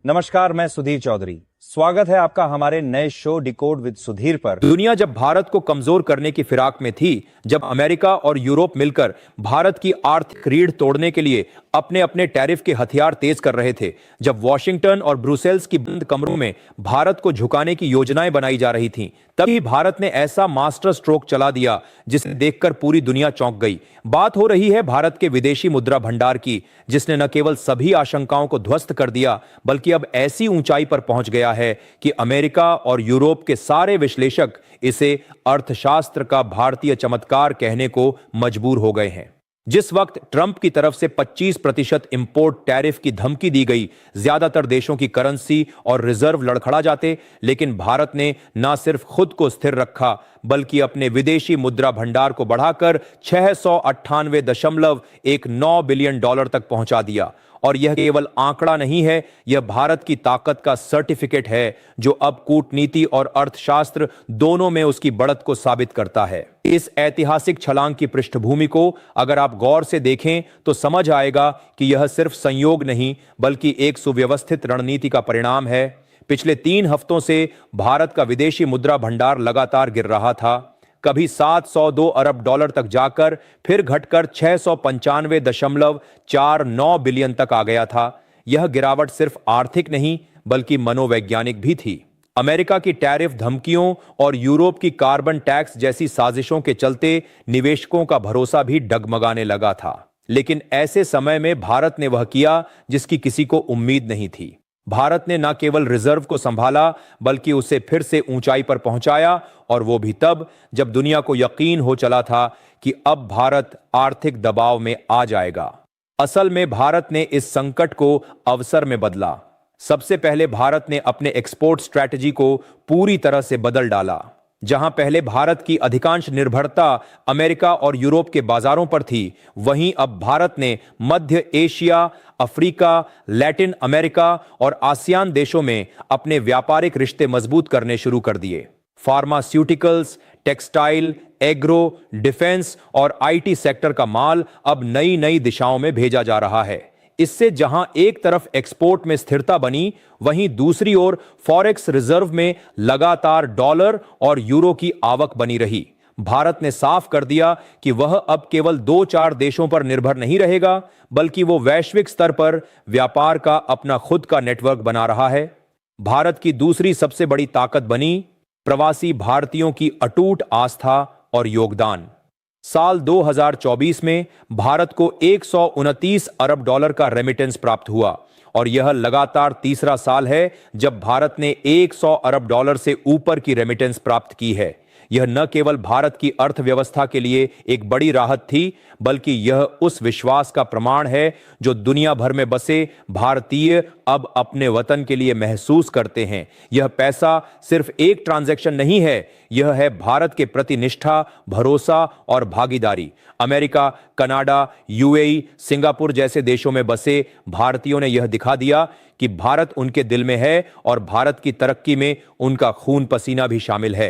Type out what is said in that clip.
नमस्कार, मैं सुधीर चौधरी। स्वागत है आपका हमारे नए शो डिकोड विद सुधीर पर। दुनिया जब भारत को कमजोर करने की फिराक में थी, जब अमेरिका और यूरोप मिलकर भारत की आर्थिक रीढ़ तोड़ने के लिए अपने अपने टैरिफ के हथियार तेज कर रहे थे, जब वॉशिंगटन और ब्रुसेल्स की बंद कमरों में भारत को झुकाने की योजनाएं बनाई जा रही थीं, तभी भारत ने ऐसा मास्टर स्ट्रोक चला दिया जिसे देखकर पूरी दुनिया चौंक गई। बात हो रही है भारत के विदेशी मुद्रा भंडार की, जिसने न केवल सभी आशंकाओं को ध्वस्त कर दिया, बल्कि अब ऐसी ऊंचाई पर पहुंच गया है कि अमेरिका और यूरोप के सारे विश्लेषक इसे अर्थशास्त्र का भारतीय चमत्कार कहने को मजबूर हो गए हैं। जिस वक्त ट्रंप की तरफ से 25% इंपोर्ट टैरिफ की धमकी दी गई, ज्यादातर देशों की करेंसी और रिजर्व लड़खड़ा जाते, लेकिन भारत ने न सिर्फ खुद को स्थिर रखा बल्कि अपने विदेशी मुद्रा भंडार को बढ़ाकर 698.19 बिलियन डॉलर तक पहुंचा दिया। और यह केवल आंकड़ा नहीं है, यह भारत की ताकत का सर्टिफिकेट है, जो अब कूटनीति और अर्थशास्त्र दोनों में उसकी बढ़त को साबित करता है। इस ऐतिहासिक छलांग की पृष्ठभूमि को अगर आप गौर से देखें तो समझ आएगा कि यह सिर्फ संयोग नहीं, बल्कि एक सुव्यवस्थित रणनीति का परिणाम है। पिछले 3 हफ्तों से भारत का विदेशी मुद्रा भंडार लगातार गिर रहा था, कभी 702 अरब डॉलर तक जाकर फिर घटकर 695.49 बिलियन तक आ गया था। यह गिरावट सिर्फ आर्थिक नहीं बल्कि मनोवैज्ञानिक भी थी। अमेरिका की टैरिफ धमकियों और यूरोप की कार्बन टैक्स जैसी साजिशों के चलते निवेशकों का भरोसा भी डगमगाने लगा था। लेकिन ऐसे समय में भारत ने वह किया जिसकी किसी को उम्मीद नहीं थी। भारत ने न केवल रिजर्व को संभाला बल्कि उसे फिर से ऊंचाई पर पहुंचाया, और वो भी तब जब दुनिया को यकीन हो चला था कि अब भारत आर्थिक दबाव में आ जाएगा। असल में भारत ने इस संकट को अवसर में बदला। सबसे पहले भारत ने अपने एक्सपोर्ट स्ट्रैटेजी को पूरी तरह से बदल डाला। जहां पहले भारत की अधिकांश निर्भरता अमेरिका और यूरोप के बाजारों पर थी, वहीं अब भारत ने मध्य एशिया, अफ्रीका, लैटिन अमेरिका और आसियान देशों में अपने व्यापारिक रिश्ते मजबूत करने शुरू कर दिए। फार्मास्यूटिकल्स, टेक्सटाइल, एग्रो, डिफेंस और आईटी सेक्टर का माल अब नई नई दिशाओं में भेजा जा रहा है। इससे जहां एक तरफ एक्सपोर्ट में स्थिरता बनी, वहीं दूसरी ओर फॉरेक्स रिजर्व में लगातार डॉलर और यूरो की आवक बनी रही। भारत ने साफ कर दिया कि वह अब केवल 2-4 देशों पर निर्भर नहीं रहेगा, बल्कि वो वैश्विक स्तर पर व्यापार का अपना खुद का नेटवर्क बना रहा है। भारत की दूसरी सबसे बड़ी ताकत बनी प्रवासी भारतीयों की अटूट आस्था और योगदान। साल 2024 में भारत को 129 अरब डॉलर का रेमिटेंस प्राप्त हुआ, और यह लगातार तीसरा साल है जब भारत ने 100 अरब डॉलर से ऊपर की रेमिटेंस प्राप्त की है। यह न केवल भारत की अर्थव्यवस्था के लिए एक बड़ी राहत थी, बल्कि यह उस विश्वास का प्रमाण है जो दुनिया भर में बसे भारतीय अब अपने वतन के लिए महसूस करते हैं। यह पैसा सिर्फ एक ट्रांजैक्शन नहीं है, यह है भारत के प्रति निष्ठा, भरोसा और भागीदारी। अमेरिका, कनाडा, यूएई, सिंगापुर जैसे देशों में बसे भारतीयों ने यह दिखा दिया कि भारत उनके दिल में है और भारत की तरक्की में उनका खून पसीना भी शामिल है।